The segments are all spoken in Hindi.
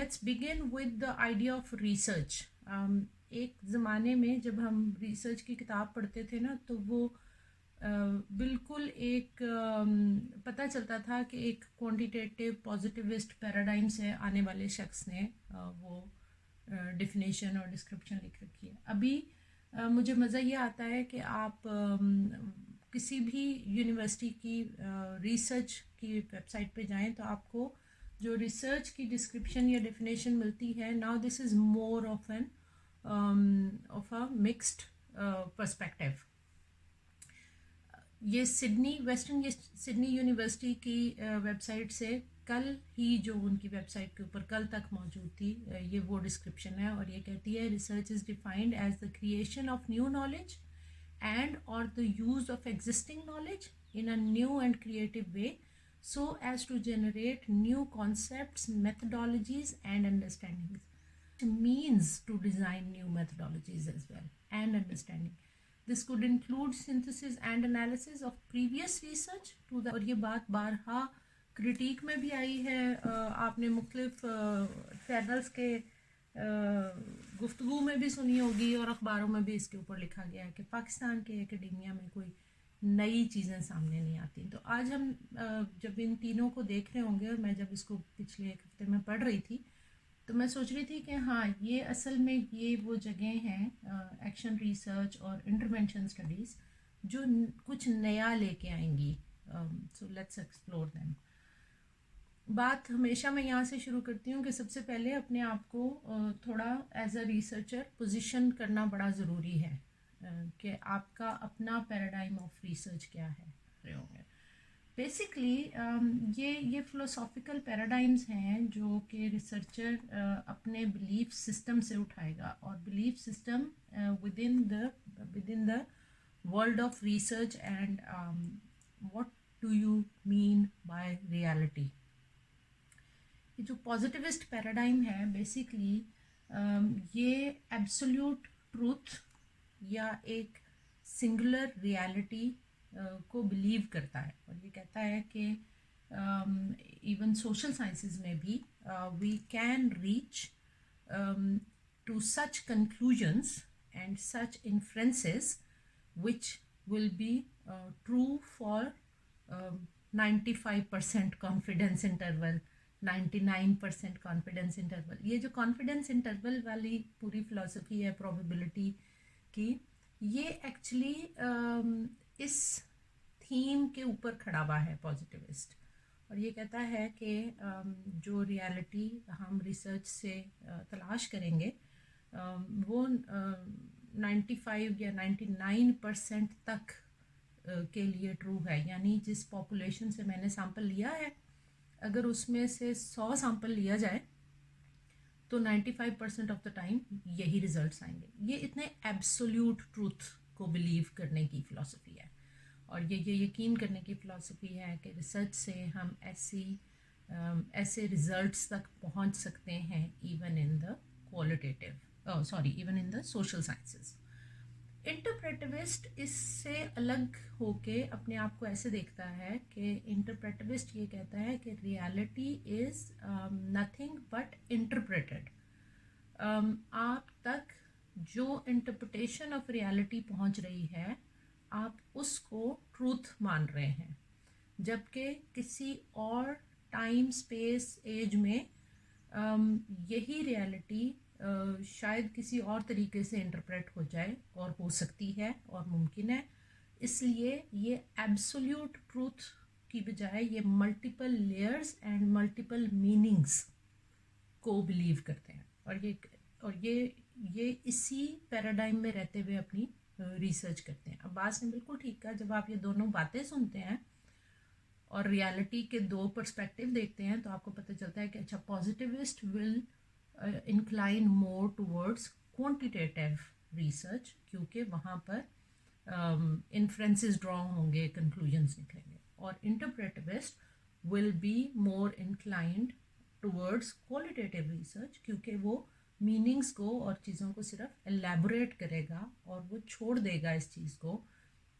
let's begin with the idea of research. एक ज़माने में जब हम रिसर्च की किताब पढ़ते थे ना, तो वो बिल्कुल एक पता चलता था कि एक क्वांटिटेटिव पॉजिटिविस्ट पैराडाइम से आने वाले शख्स ने वो डिफिनेशन और डिस्क्रिप्शन लिख रखी है. अभी मुझे मज़ा ये आता है कि आप किसी भी यूनिवर्सिटी की रिसर्च की वेबसाइट पे जाएं तो आपको जो रिसर्च की डिस्क्रिप्शन या डेफिनेशन मिलती है, now this is more of an of a mixed perspective. ये सिडनी यूनिवर्सिटी की वेबसाइट से कल ही जो उनकी वेबसाइट के ऊपर कल तक मौजूद थी, ये वो डिस्क्रिप्शन है और ये कहती है research is defined as the creation of new knowledge and or the use of existing knowledge in a new and creative way so as to generate new concepts, methodologies and understandings. It means to design new methodologies as well and understanding. This could include synthesis and analysis of previous research to the, और ये बात बारहा क्रिटिक में भी आई है. आपने मुख्तलिफ चैनल्स के गुफ्तगू में भी सुनी होगी और अखबारों में भी इसके ऊपर लिखा गया है कि पाकिस्तान के एकेडमिया में कोई नई चीज़ें सामने नहीं आती. तो आज हम जब इन तीनों को देख रहे होंगे, और मैं जब इसको पिछले एक हफ्ते में पढ़ रही थी तो मैं सोच रही थी कि हाँ, ये असल में ये वो जगह हैं एक्शन रिसर्च और इंटरवेंशन स्टडीज़ जो कुछ नया लेके आएंगी. So let's explore them. बात हमेशा मैं यहाँ से शुरू करती हूँ कि सबसे पहले अपने आप को थोड़ा एज अ रिसर्चर पोजीशन करना बड़ा ज़रूरी है कि आपका अपना पैराडाइम ऑफ रिसर्च क्या है. बेसिकली ये फ़िलोसॉफिकल पैराडाइम्स हैं जो कि रिसर्चर अपने बिलीफ सिस्टम से उठाएगा, और belief system within the world of research and what do you mean by reality. जो पॉजिटिविस्ट पैराडाइम है बेसिकली ये एब्सोल्यूट ट्रूथ या एक सिंगुलर रियलिटी को बिलीव करता है, और ये कहता है कि इवन सोशल साइंसेस में भी we can reach to such conclusions and such inferences which will be true for 95% confidence interval, 99% confidence interval. ये जो कॉन्फिडेंस इंटरवल वाली पूरी फिलॉसफी है प्रोबेबिलिटी की, ये एक्चुअली इस थीम के ऊपर खड़ा हुआ है पॉजिटिविस्ट, और ये कहता है कि जो रियलिटी हम रिसर्च से तलाश करेंगे वो 95 या 99% तक के लिए ट्रू है. यानी जिस पॉपुलेशन से मैंने सैंपल लिया है, अगर उसमें से 100 सैंपल लिया जाए तो 95% ऑफ द टाइम यही रिजल्ट्स आएंगे. ये इतने एब्सोल्यूट ट्रूथ को बिलीव करने की फ़िलॉसफी है, और ये यकीन करने की फ़िलॉसफी है कि रिसर्च से हम ऐसे रिजल्ट्स तक पहुंच सकते हैं even in the even in the social sciences. Interpretivist इससे अलग होके अपने आप को ऐसे देखता है कि इंटरप्रेटिविस्ट ये कहता है कि reality is nothing but interpreted. आप तक जो इंटरप्रिटेशन ऑफ रियलिटी पहुंच रही है, आप उसको ट्रूथ मान रहे हैं, जबकि किसी और टाइम स्पेस एज में यही रियलिटी शायद किसी और तरीके से इंटरप्रेट हो जाए, और हो सकती है और मुमकिन है. इसलिए ये एब्सोल्यूट ट्रूथ की बजाय ये multiple layers and multiple meanings को बिलीव करते हैं, और ये इसी पैराडाइम में रहते हुए अपनी रिसर्च करते हैं. अब बात ने बिल्कुल ठीक कहा, जब आप ये दोनों बातें सुनते हैं और रियलिटी के दो पर्सपेक्टिव देखते हैं तो आपको पता चलता है कि अच्छा, positivist will incline more towards quantitative research, क्योंकि वहाँ पर inferences draw होंगे, conclusions निकलेंगे, और interpretivist will be more inclined towards qualitative research, क्योंकि वो meanings को और चीज़ों को सिर्फ elaborate करेगा और वो छोड़ देगा इस चीज़ को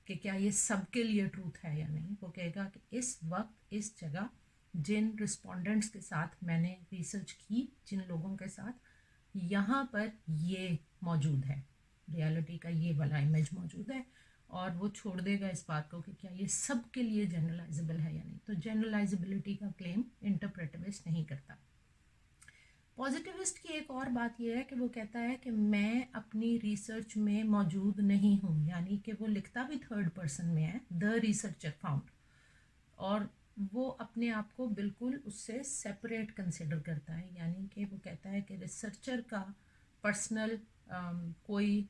कि क्या ये सबके लिए ट्रूथ है या नहीं. वो कहेगा कि इस वक्त इस जगह जिन रिस्पोंडेंट्स के साथ मैंने रिसर्च की, जिन लोगों के साथ, यहाँ पर ये मौजूद है, रियलिटी का ये वाला इमेज मौजूद है, और वो छोड़ देगा इस बात को कि क्या ये सब के लिए जनरलाइजेबल है या नहीं। तो जनरलाइजेबिलिटी का क्लेम इंटरप्रेटिविस्ट नहीं करता। पॉजिटिविस्ट की एक और बात यह है कि वो कहता है कि मैं अपनी रिसर्च में मौजूद नहीं हूँ, यानी कि वो लिखता भी थर्ड पर्सन में है, द रिसर्चर फाउंड, और वो अपने आप को बिल्कुल उससे सेपरेट कंसिडर करता है, यानी कि वो कहता है कि रिसर्चर का पर्सनल कोई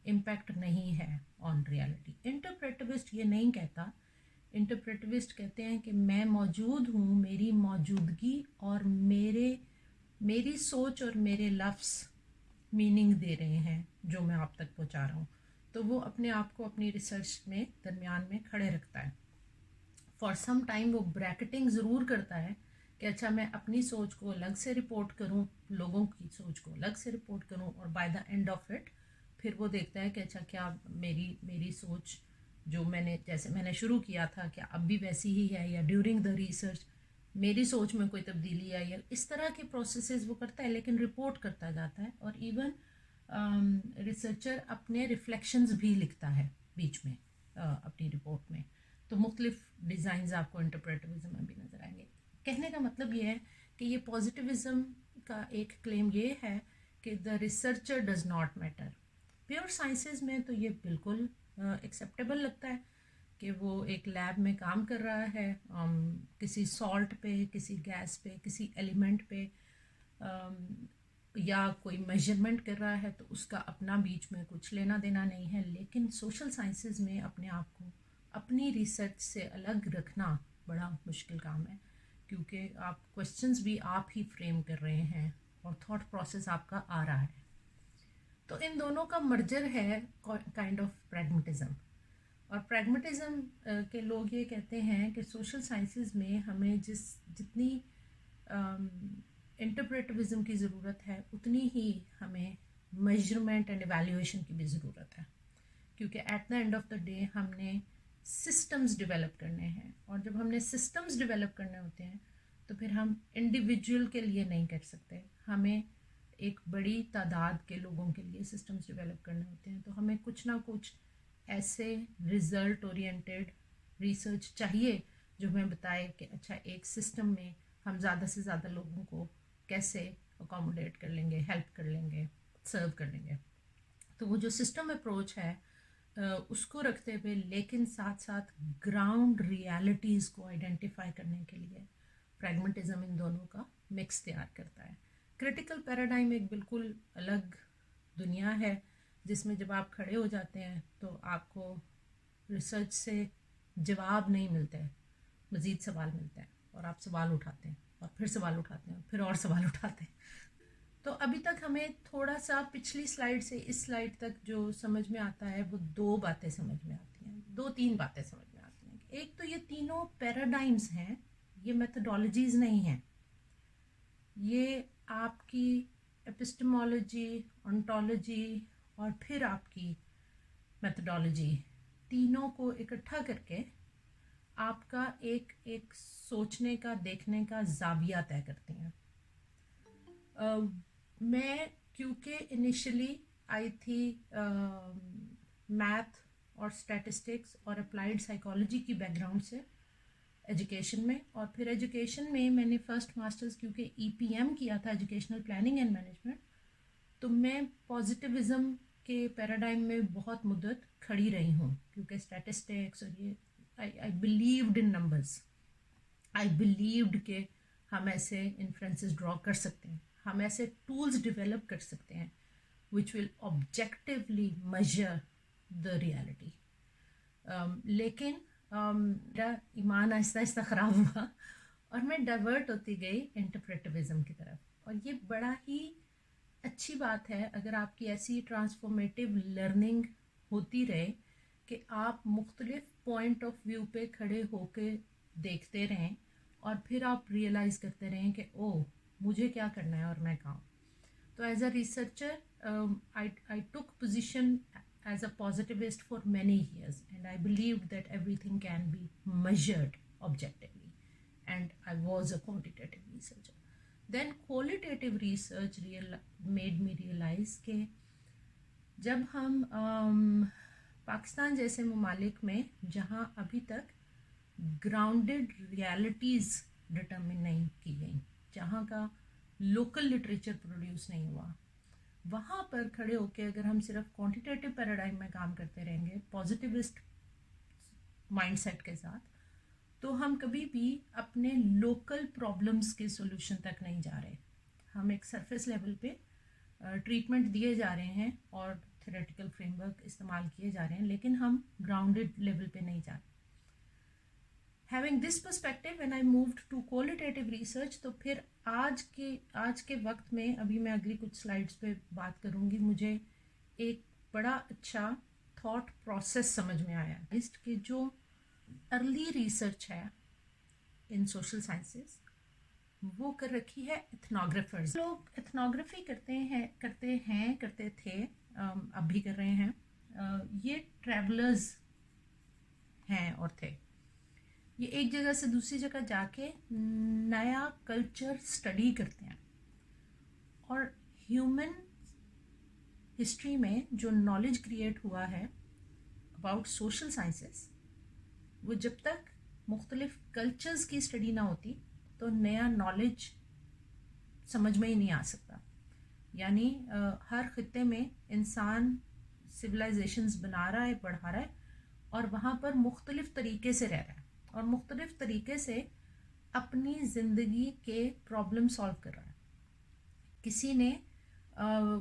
इम्पैक्ट नहीं है ऑन रियलिटी। इंटरप्रेटिविस्ट ये नहीं कहता। इंटरप्रेटिविस्ट कहते हैं कि मैं मौजूद हूँ, मेरी मौजूदगी और मेरी सोच और मेरे लफ्ज़ मीनिंग दे रहे हैं जो मैं आप तक पहुँचा रहा हूँ। तो वो अपने आप को अपनी रिसर्च में दरमियान में खड़े रखता है। फॉर सम टाइम वो ब्रैकेटिंग ज़रूर करता है कि अच्छा मैं अपनी सोच को अलग से रिपोर्ट करूँ, लोगों की सोच को अलग से रिपोर्ट करूँ, और by the end of it फिर वो देखता है कि अच्छा क्या मेरी सोच जो जैसे मैंने शुरू किया था क्या अब भी वैसी ही है, या ड्यूरिंग द रिसर्च मेरी सोच में कोई तब्दीली आई है। इस तरह के प्रोसेसेस वो करता है, लेकिन रिपोर्ट करता जाता है। और इवन रिसर्चर अपने रिफ्लेक्शंस भी लिखता है बीच में अपनी रिपोर्ट में। तो मुख्तलिफ डिज़ाइंस आपको इंटरप्रेटिविज्म में भी नज़र आएंगे। कहने का मतलब ये है कि ये पॉजिटिविज्म का एक क्लेम ये है कि the researcher does not matter. Pure sciences में तो ये बिल्कुल एक्सेप्टेबल लगता है कि वो एक लैब में काम कर रहा है, किसी सॉल्ट पे, किसी गैस पे, किसी एलिमेंट पे, या कोई मेजरमेंट कर रहा है, तो उसका अपना बीच में कुछ लेना देना नहीं है। लेकिन सोशल साइंसेज में अपने आप को अपनी रिसर्च से अलग रखना बड़ा मुश्किल काम है, क्योंकि आप क्वेश्चंस भी आप ही फ्रेम कर रहे हैं और थॉट प्रोसेस आपका आ रहा है। तो इन दोनों का मर्जर है काइंड ऑफ प्रैग्मेटिज्म। और प्रैग्मेटिज्म के लोग ये कहते हैं कि सोशल साइंसेज में हमें जितनी इंटरप्रेटिविज्म की ज़रूरत है, उतनी ही हमें मेजरमेंट एंड एवेल्यूएशन की भी ज़रूरत है, क्योंकि at the end of the day हमने सिस्टम्स डेवलप करने हैं, और जब हमने सिस्टम्स डेवलप करने होते हैं तो फिर हम इंडिविजुअल के लिए नहीं कर सकते, हमें एक बड़ी तादाद के लोगों के लिए सिस्टम्स डेवलप करने होते हैं। तो हमें कुछ ना कुछ ऐसे रिज़ल्ट ओरिएंटेड रिसर्च चाहिए जो हमें बताए कि अच्छा एक सिस्टम में हम ज़्यादा से ज़्यादा लोगों को कैसे अकोमोडेट कर लेंगे, हेल्प कर लेंगे, सर्व कर लेंगे। तो वो जो सिस्टम अप्रोच है उसको रखते हुए, लेकिन साथ साथ ग्राउंड रियलिटीज़ को आइडेंटिफाई करने के लिए प्रैग्मेटिज्म इन दोनों का मिक्स तैयार करता है। क्रिटिकल पैराडाइम एक बिल्कुल अलग दुनिया है, जिसमें जब आप खड़े हो जाते हैं तो आपको रिसर्च से जवाब नहीं मिलते हैं, मज़ीद सवाल मिलते हैं, और आप सवाल उठाते हैं और फिर सवाल उठाते हैं, फिर और सवाल उठाते हैं। तो अभी तक हमें थोड़ा सा पिछली स्लाइड से इस स्लाइड तक जो समझ में आता है वो दो बातें समझ में आती हैं, दो तीन बातें समझ में आती हैं। एक तो ये तीनों पैराडाइम्स हैं, ये मेथडोलॉजीज़ नहीं हैं, ये आपकी एपिस्टेमोलॉजी, ऑन्टोलॉजी और फिर आपकी मेथडोलॉजी, तीनों को इकट्ठा करके आपका एक एक सोचने का, देखने का जाविया तय करती हैं। मैं क्योंकि इनिशियली आई थी मैथ और स्टैटिस्टिक्स और अप्लाइड साइकोलॉजी की बैकग्राउंड से एजुकेशन में, और फिर एजुकेशन में मैंने फ़र्स्ट मास्टर्स क्योंकि EPM किया था, एजुकेशनल प्लानिंग एंड मैनेजमेंट, तो मैं पॉजिटिविज़म के पैराडाइम में बहुत मुद्दत खड़ी रही हूँ, क्योंकि स्टैटिस्टिक्स और ये आई believed in numbers, I believed कि हम ऐसे इन्फ्रेंसेस ड्रॉ कर सकते हैं, हम ऐसे टूल्स डेवलप कर सकते हैं which will objectively measure the reality. लेकिन मेरा ईमान आहिस्ता आहिस्ता ख़राब हुआ और मैं डाइवर्ट होती गई इंटरप्रेटिविज़म की तरफ। और ये बड़ा ही अच्छी बात है अगर आपकी ऐसी ट्रांसफॉर्मेटिव लर्निंग होती रहे कि आप मुख्तलिफ पॉइंट ऑफ व्यू पे खड़े होकर देखते रहें और फिर आप रियलाइज़ करते रहें कि ओह मुझे क्या करना है और मैं कहाँ। तो as a researcher I took position as a positivist for many years, and I believed that everything can be measured objectively, and I was a quantitative researcher. Then qualitative research made me realize कि जब हम पाकिस्तान जैसे ममालिक में जहाँ अभी तक ग्राउंडेड रियलिटीज़ डिटर्मिन नहीं की गई, जहाँ का लोकल लिटरेचर प्रोड्यूस नहीं हुआ, वहाँ पर खड़े होकर अगर हम सिर्फ क्वांटिटेटिव पैराडाइम में काम करते रहेंगे पॉजिटिविस्ट माइंडसेट के साथ, तो हम कभी भी अपने लोकल प्रॉब्लम्स के सॉल्यूशन तक नहीं जा रहे. हम एक सरफेस लेवल पे ट्रीटमेंट दिए जा रहे हैं और थ्योरेटिकल फ्रेमवर्क इस्तेमाल किए जा रहे हैं, लेकिन हम ग्राउंडेड लेवल पे नहीं जा रहे. Having this perspective when I moved to qualitative research, तो फिर आज के वक्त में, अभी मैं अगली कुछ स्लाइड्स पे बात करूँगी, मुझे एक बड़ा अच्छा थॉट प्रोसेस समझ में आया कि जो अर्ली रिसर्च है इन सोशल साइंसेस वो कर रखी है इथनोग्राफर्स. लोग इथनोग्राफी करते थे, अब भी कर रहे हैं. ये ट्रैवलर्स हैं और थे. ये एक जगह से दूसरी जगह जाके नया कल्चर स्टडी करते हैं. और ह्यूमन हिस्ट्री में जो नॉलेज क्रिएट हुआ है अबाउट सोशल साइंसेस, वो जब तक मुख्तलिफ कल्चर्स की स्टडी ना होती तो नया नॉलेज समझ में ही नहीं आ सकता. यानी हर खित्ते में इंसान सिविलाइजेशंस बना रहा है, बढ़ा रहा है, और वहाँ पर मुख्तलिफ तरीके से रह रहा है और मुख्तलिफ तरीके से अपनी ज़िंदगी के प्रॉब्लम सॉल्व कर रहा है. किसी ने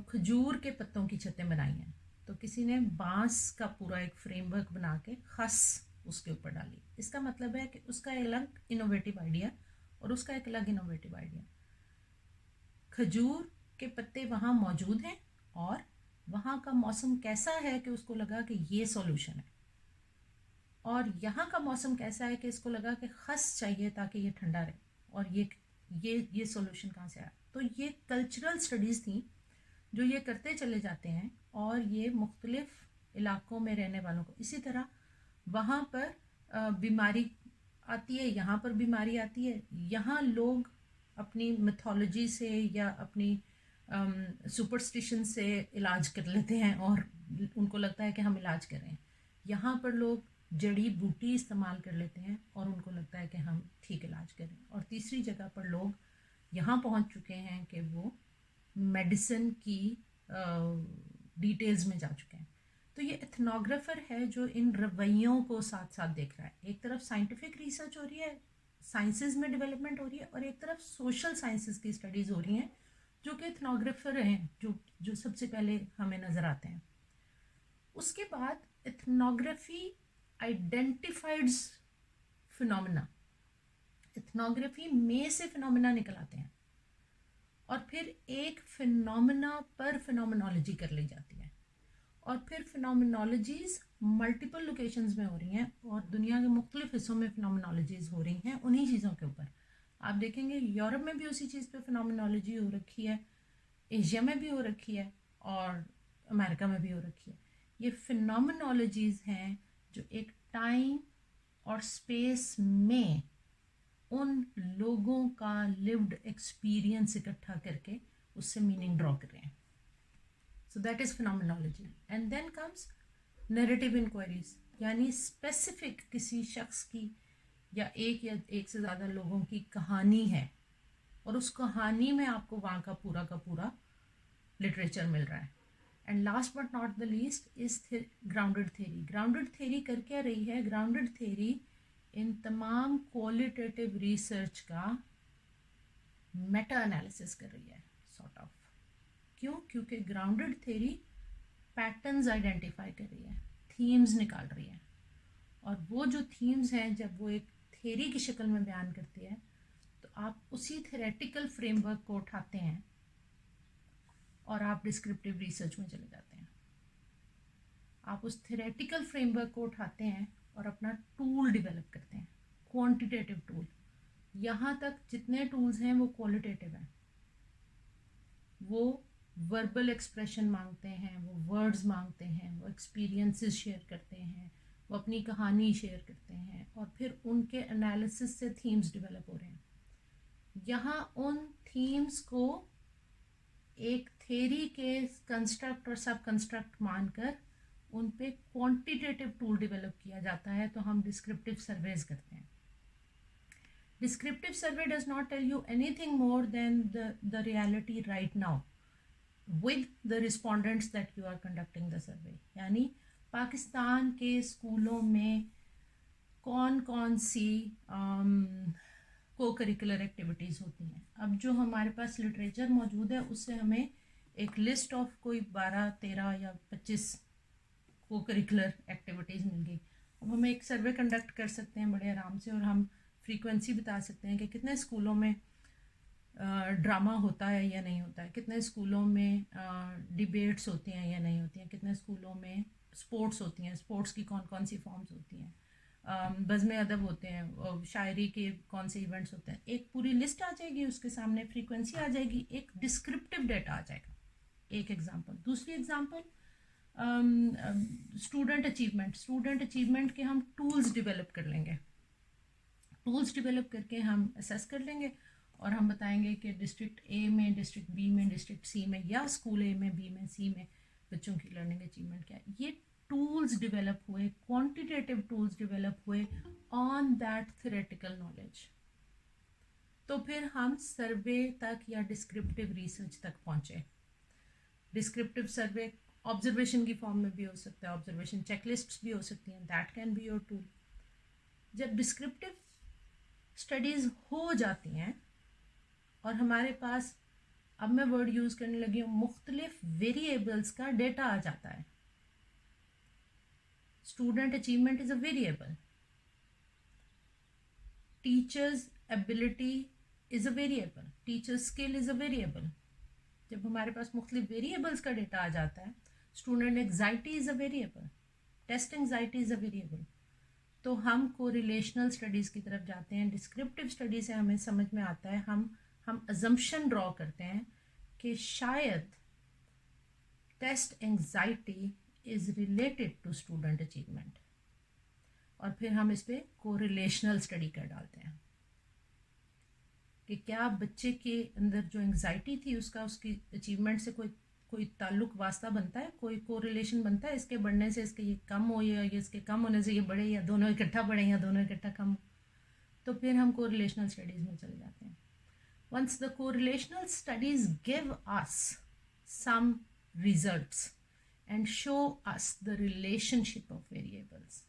खजूर के पत्तों की छतें बनाई हैं, तो किसी ने बांस का पूरा एक फ्रेमवर्क बना के खस उसके ऊपर डाली. इसका मतलब है कि उसका अलग इनोवेटिव आइडिया और उसका एक अलग इनोवेटिव आइडिया. खजूर के पत्ते वहाँ मौजूद हैं और वहाँ का मौसम कैसा है कि उसको लगा कि ये सॉल्यूशन है, और यहाँ का मौसम कैसा है कि इसको लगा कि खस चाहिए ताकि ये ठंडा रहे, और ये सॉल्यूशन कहाँ से आया. तो ये कल्चरल स्टडीज़ थी जो ये करते चले जाते हैं, और ये मुख्तलिफ इलाकों में रहने वालों को. इसी तरह वहाँ पर बीमारी आती है, यहाँ पर बीमारी आती है. यहाँ लोग अपनी मिथोलॉजी से या अपनी सुपरस्टिशन से इलाज कर लेते हैं और उनको लगता है कि हम इलाज कर रहे हैं. यहाँ पर लोग जड़ी बूटी इस्तेमाल कर लेते हैं और उनको लगता है कि हम ठीक इलाज करें. और तीसरी जगह पर लोग यहाँ पहुँच चुके हैं कि वो मेडिसिन की डिटेल्स में जा चुके हैं. तो ये इथनोग्राफर है जो इन रवैयों को साथ साथ देख रहा है. एक तरफ साइंटिफिक रिसर्च हो रही है, साइंसेस में डेवलपमेंट हो रही है, और एक तरफ सोशल साइंसेस की स्टडीज़ हो रही हैं जो कि इथनोग्राफर हैं जो सबसे पहले हमें नज़र आते हैं. उसके बाद इथनोग्राफी आइडेंटिफाइड फिनोमेना, इथनोग्राफी में से फिनोमेना निकल आते हैं और फिर एक फिनोमेना पर फिनोमेनोलॉजी कर ली जाती है. और फिर फिनोमेनोलॉजीज़ मल्टीपल लोकेशंस में हो रही हैं और दुनिया के मुख्तलिफ हिस्सों में फिनोमेनोलॉजीज़ हो रही हैं उन्हीं चीज़ों के ऊपर. आप देखेंगे यूरोप में भी उसी चीज़ पे फिनोमेनोलॉजी हो रखी है, एशिया में भी हो रखी है और अमेरिका में भी हो रखी है. ये फिनोमेनोलॉजीज़ हैं जो एक टाइम और स्पेस में उन लोगों का लिव्ड एक्सपीरियंस इकट्ठा करके उससे मीनिंग ड्रॉ कर रहे हैं. So that is phenomenology. And then comes narrative inquiries, यानी स्पेसिफिक किसी शख्स की या एक से ज़्यादा लोगों की कहानी है और उस कहानी में आपको वहाँ का पूरा लिटरेचर मिल रहा है. And last but not the least is grounded theory. Grounded theory कर क्या रही है? ग्राउंडेड थ्योरी इन तमाम क्वालिटेटिव रिसर्च का मेटा एनालिसिस कर रही है, सॉर्ट ऑफ. क्यों? क्योंकि ग्राउंडेड थ्योरी पैटर्न्स आइडेंटिफाई कर रही है, थीम्स निकाल रही है, और वो जो थीम्स हैं जब वो एक थ्योरी की शक्ल में बयान करती है तो आप उसी थ्योरेटिकल फ्रेमवर्क को उठाते हैं और आप डिस्क्रिप्टिव रिसर्च में चले जाते हैं. आप उस थ्योरेटिकल फ्रेमवर्क को उठाते हैं और अपना टूल डेवलप करते हैं, क्वांटिटेटिव टूल. यहाँ तक जितने टूल्स हैं वो क्वालिटेटिव हैं, वो वर्बल एक्सप्रेशन मांगते हैं, वो वर्ड्स मांगते हैं, वो एक्सपीरियंसेस शेयर करते हैं, वो अपनी कहानी शेयर करते हैं और फिर उनके एनालिसिस से थीम्स डेवलप हो रहे हैं। यहाँ उन थीम्स को एक थेरी के कंस्ट्रक्ट और सब कंस्ट्रक्ट मानकर उन पे क्वांटिटेटिव टूल डेवलप किया जाता है, तो हम डिस्क्रिप्टिव सर्वेज करते हैं। Descriptive survey does not tell you anything more than the reality right now with the respondents that you are conducting the survey। यानी पाकिस्तान के स्कूलों में कौन कौन सी को करिकुलर एक्टिविटीज़ होती हैं। अब जो हमारे पास लिटरेचर मौजूद है उससे हमें एक लिस्ट ऑफ कोई 12, 13 या 25 को करिकुलर एक्टिविटीज़ मिल गई। अब हम एक सर्वे कंडक्ट कर सकते हैं बड़े आराम से और हम फ्रीक्वेंसी बता सकते हैं कि कितने स्कूलों में ड्रामा होता है या नहीं होता है, कितने स्कूलों में डिबेट्स होती हैं या नहीं होती हैं, कितने स्कूलों में स्पोर्ट्स होती हैं, स्पोर्ट्स की कौन कौन सी फॉर्म्स होती हैं, बज़्म अदब होते हैं, शायरी के कौन से इवेंट्स होते हैं। एक पूरी लिस्ट आ जाएगी उसके सामने, फ्रीक्वेंसी आ जाएगी, एक डिस्क्रिप्टिव डेटा आ जाएगा। एक एग्जांपल। दूसरी एग्जांपल, स्टूडेंट अचीवमेंट के हम टूल्स डेवलप कर लेंगे। टूल्स डेवलप करके हम असेस कर लेंगे और हम बताएंगे कि डिस्ट्रिक्ट ए में, डिस्ट्रिक्ट बी में, डिस्ट्रिक्ट सी में या स्कूल ए में, बी में, सी में बच्चों की लर्निंग अचीवमेंट क्या है। ये टूल्स डेवलप हुए, क्वांटिटेटिव टूल्स डेवलप हुए ऑन दैट थ्योरेटिकल नॉलेज। तो फिर हम सर्वे तक या डिस्क्रिप्टिव रिसर्च तक पहुंचे। डिस्क्रिप्टिव सर्वे ऑब्जर्वेशन की फॉर्म में भी हो सकता है, ऑब्जर्वेशन चेकलिस्ट्स भी हो सकती हैं, that can be your tool. जब डिस्क्रिप्टिव स्टडीज़ हो जाती हैं और हमारे पास, अब मैं वर्ड यूज़ करने लगी हूँ, मुख्तलिफ वेरिएबल्स का डेटा आ जाता है। Student achievement is a variable, teachers ability is a variable, teachers skill is a variable. जब हमारे पास मुख्तलिफ वेरिएबल्स का डेटा आ जाता है, student anxiety is a variable, test anxiety is a variable, तो हम कोरिलेशनल स्टडीज़ की तरफ जाते हैं। डिस्क्रिप्टिव स्टडी से हमें समझ में आता है, हम अजम्पशन ड्रॉ करते हैं कि शायद test anxiety is related to student achievement, और फिर हम इस पर कोरिलेशनल स्टडी कर डालते हैं कि क्या बच्चे के अंदर जो एंग्जाइटी थी उसका उसकी अचीवमेंट से कोई ताल्लुक वास्ता बनता है, कोई कोरिलेशन बनता है, इसके बढ़ने से इसके ये कम हो या इसके कम होने से ये बढ़े, या दोनों इकट्ठा बढ़े या दोनों इकट्ठा कम हो। तो फिर हम कोरिलेशनल स्टडीज़ में चले जाते हैं। Once the correlational studies give us some results and show us the relationship of variables,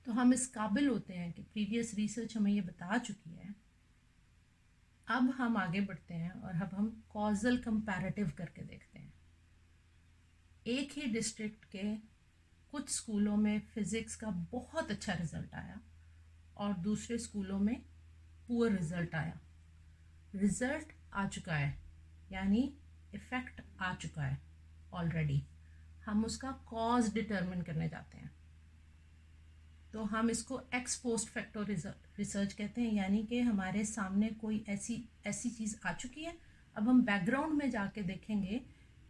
तो हम इस काबिल होते हैं कि प्रीवियस रिसर्च हमें ये बता चुकी है, अब हम आगे बढ़ते हैं और अब हम कॉजल कंपैरेटिव करके देखते हैं। एक ही डिस्ट्रिक्ट के कुछ स्कूलों में फ़िज़िक्स का बहुत अच्छा रिज़ल्ट आया और दूसरे स्कूलों में पुअर रिज़ल्ट आया। रिज़ल्ट आ चुका है, यानी इफ़ेक्ट आ चुका है ऑलरेडी, हम उसका कॉज डिटरमिन करने जाते हैं। तो हम इसको एक्स पोस्ट फैक्टर रिसर्च कहते हैं, यानी कि हमारे सामने कोई ऐसी चीज़ आ चुकी है, अब हम बैकग्राउंड में जाके देखेंगे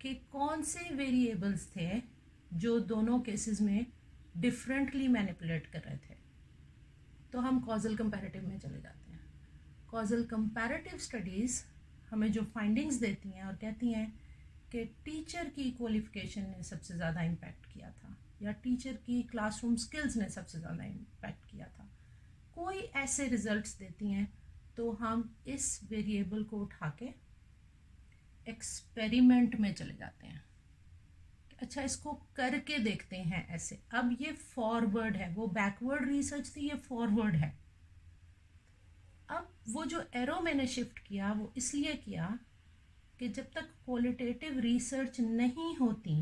कि कौन से वेरिएबल्स थे जो दोनों केसेस में डिफरेंटली मैनिपुलेट कर रहे थे। तो हम कॉजल कंपैरेटिव में चले जाते हैं। कॉजल कंपैरेटिव स्टडीज़ हमें जो फाइंडिंग्स देती हैं और कहती हैं कि टीचर की क्वालिफिकेशन ने सबसे ज़्यादा इम्पैक्ट किया था, या टीचर की क्लासरूम स्किल्स ने सबसे ज़्यादा इम्पैक्ट किया था, कोई ऐसे रिजल्ट्स देती हैं, तो हम इस वेरिएबल को उठा के एक्सपेरिमेंट में चले जाते हैं। अच्छा, इसको करके देखते हैं ऐसे। अब ये फॉरवर्ड है, वो बैकवर्ड रिसर्च थी, ये फॉरवर्ड है। अब वो जो एरो मैंने शिफ्ट किया वो इसलिए किया कि जब तक क्वालिटेटिव रिसर्च नहीं होती,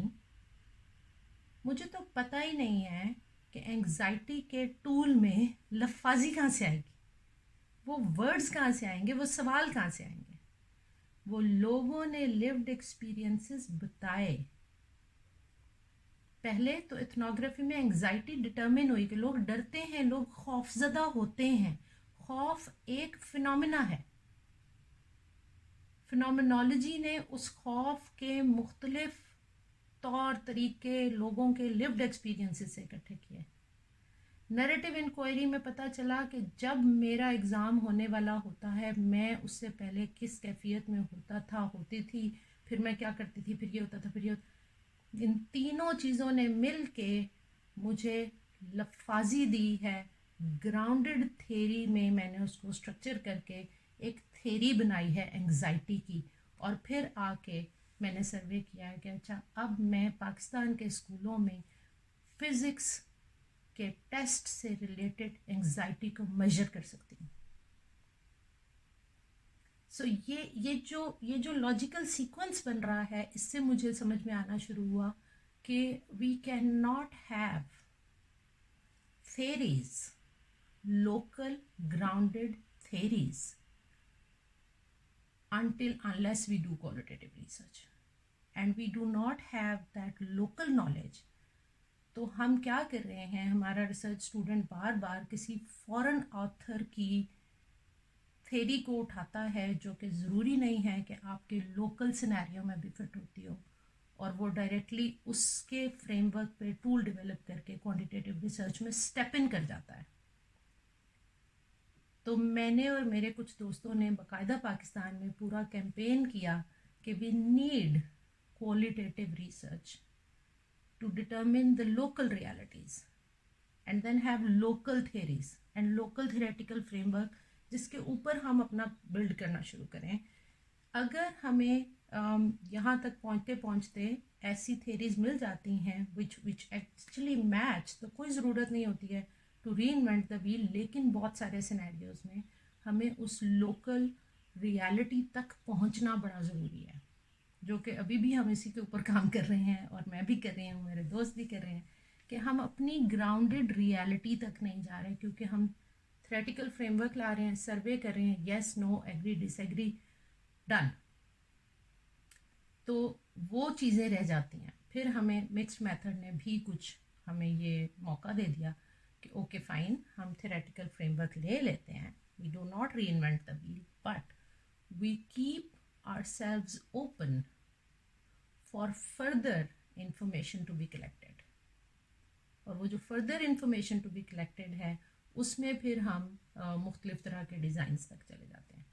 मुझे तो पता ही नहीं है कि एंग्जाइटी के टूल में लफाजी कहाँ से आएगी, वो वर्ड्स कहाँ से आएंगे, वो सवाल कहाँ से आएंगे। वो लोगों ने लिव्ड एक्सपीरियंसेस बताए। पहले तो इथनोग्राफी में एंग्जाइटी डिटर्मिन हुई कि लोग डरते हैं, लोग खौफजदा होते हैं। खौफ एक फिनोमिना है। फिनोमिनोलॉजी ने उस खौफ के मुख्तलिफ तौर तरीके, लोगों के लिव्ड एक्सपीरियंसेस से इकट्ठे किए। नैरेटिव इंक्वायरी में पता चला कि जब मेरा एग्ज़ाम होने वाला होता है, मैं उससे पहले किस कैफियत में होती थी, फिर मैं क्या करती थी, फिर ये होता था, फिर ये होता। इन तीनों चीज़ों ने मिल के मुझे लफाजी दी है। ग्राउंडेड थेरी में मैंने उसको स्ट्रक्चर करके एक थेरी बनाई है एंग्जाइटी की, और फिर आके मैंने सर्वे किया है कि अच्छा अब मैं पाकिस्तान के स्कूलों में फिज़िक्स के टेस्ट से रिलेटेड एंग्जाइटी को मेजर कर सकती हूँ। सो ये जो लॉजिकल सीक्वेंस बन रहा है, इससे मुझे समझ में आना शुरू हुआ कि we can not have theories, local grounded theories, unless we do qualitative research, and we do not have that local knowledge। तो हम क्या कर रहे हैं, हमारा रिसर्च स्टूडेंट बार बार किसी फॉरेन ऑथर की थेरी को उठाता है जो कि ज़रूरी नहीं है कि आपके लोकल सिनेरियो में भी फिट होती हो, और वो डायरेक्टली उसके फ्रेमवर्क पे टूल डेवलप करके क्वांटिटेटिव रिसर्च में स्टेप इन कर जाता है। तो मैंने और मेरे कुछ दोस्तों ने बाकायदा पाकिस्तान में पूरा कैंपेन किया कि we need qualitative research to determine the local realities and then have local theories and local theoretical framework जिसके ऊपर हम अपना बिल्ड करना शुरू करें। अगर हमें यहाँ तक पहुँचते पहुँचते ऐसी थियरीज मिल जाती हैं विच एक्चुअली मैच, तो कोई ज़रूरत नहीं होती है टू री इन्वेंट द व्हील, लेकिन बहुत सारे सिनेरियोज में हमें उस लोकल रियलिटी तक पहुँचना बड़ा ज़रूरी है, जो कि अभी भी हम इसी के ऊपर काम कर रहे हैं, और मैं भी कर रही हूँ, मेरे दोस्त भी कर रहे हैं, कि हम अपनी ग्राउंडेड रियलिटी तक नहीं जा रहे, क्योंकि हम थ्योरेटिकल फ्रेमवर्क ला रहे हैं, सर्वे कर रहे हैं, yes no agree disagree done, तो वो चीज़ें रह जाती हैं। फिर हमें मिक्स्ड मेथड ने भी कुछ हमें ये मौका दे दिया कि ओके फाइन, हम थ्योरेटिकल फ्रेमवर्क ले लेते हैं, we do not reinvent the wheel, but we keep ourselves open for further information to be collected। और वो जो further information to be collected है, उसमें फिर हम मुख्तलिफ तरह के डिज़ाइंस तक चले जाते हैं।